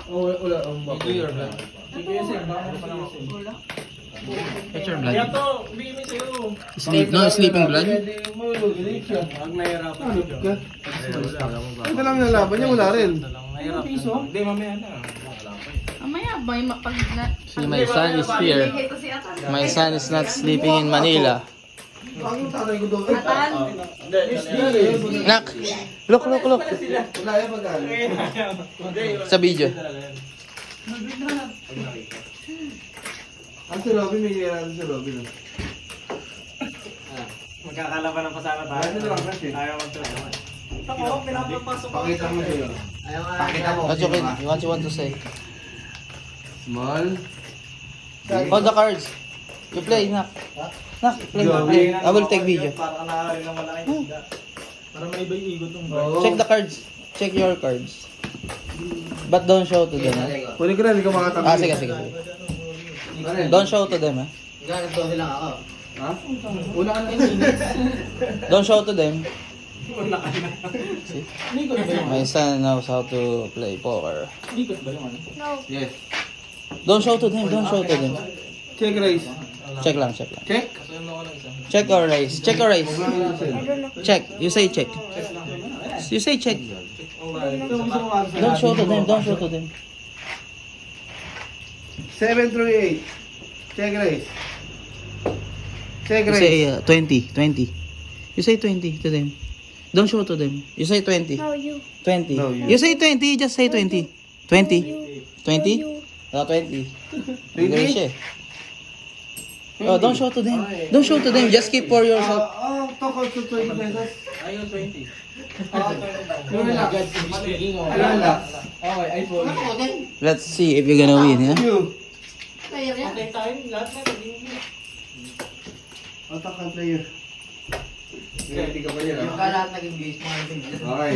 Wala. Clear blood. What's your blood? Sleeping blood? Ito lang nalaban niya, wala rin. Hindi, mamaya na. Mamaya, may pag na... See, my son is here. My son is not sleeping in Manila. Ang tatay ko doon. Atan. Nak! Look. Wala yan pag-alit. Sa video. Ang si Robin, may niyara si Robin. Magkakalaban ng pasara tayo. Ayaw magtuloy. Ako, pinapapasok ko. Pakita mo sa'yo. Pakita mo. What you want to say? Small. Oh, the cards. You play, Nak. Nak, play. I will take video. Para ka nakakari ng malaking isda. Para may iba yung igot ng bird. Check the cards. Check your cards. But don't show to them, ha? Kunin ko na, hindi ka makatabi. Sige. Don't show to them, ha? Ha? Una ka na minutes. Don't show to them. See? My son knows how to play poker. No. Yes. Don't show to them. Check raise. Check lang. Check? Check or raise. Check. I don't know. Check. You say check. You say check. Don't show to them. 7 through 8. Check raise. Check You raise. say 20. You say 20 to them. Don't show to them. You say 20. No, you. 20. No, you. You say 20. Just say 20. 20. You. 20? You. No, 20. 20? English eh. Oh, don't show to them. Don't show to them. Just keep for yourself. Talk out to 20 pesos. Ayaw 20. Relax. Relax. Okay, iPhone. Let's see if you're gonna win, yeah? You. Okay, tayo. Lahat na. Attack ang player. Hindi ka pa yan. Yung kalat naging base mo. Okay.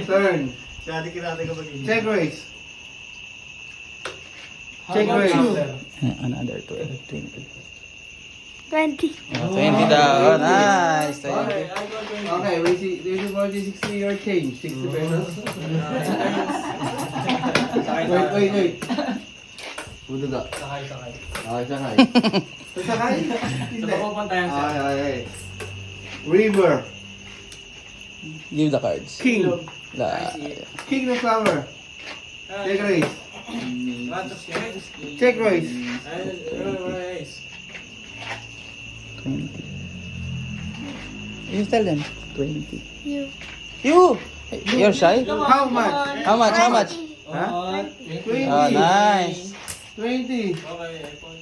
Turn. Dati ka mag-ibig. Check raise. Check raise. Another 20. 20. Oh, 20 daw. Oh, nice. 20. Okay, wait, this is 40, 60 your change. 60 pesos. Wait. Budo ka. Sakay. Okay, sakay. Sakay? Sa papupuntayan siya. Okay. River. Give the cards. King. King of flower. Check raise. Check raise. 20. You tell them. 20. You. You! You're shy? How much? How much? Huh? 20. Oh, nice. 20. Okay, iPhone.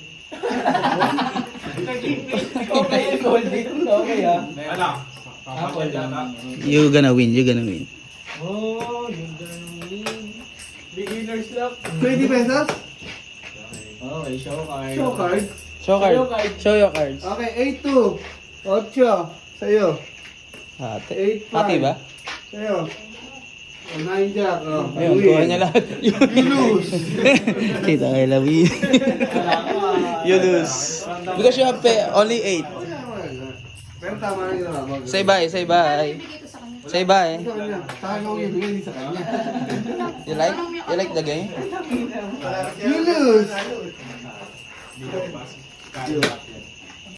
Okay, iPhone. Okay, ha? Ano? Apple lang. You're gonna win. Oh, you're gonna win. Beginner's luck. 20 pesos? Okay, show card. Show card. Show your cards. Okay, 8-2. 8. Sa'yo. Hati. 8-5. Hati ba? Sa'yo. 9 jack. Oh, Ayun, win. kuha niya lahat. You lose. Kita, I love you. You lose. Because you have only 8. Pero tama na ginawa. Say bye. Bibigay ko sa kanya. Say bye. Sa kanya. Sa kanya ko ibigay, hindi sa kanya. You like the game? You lose.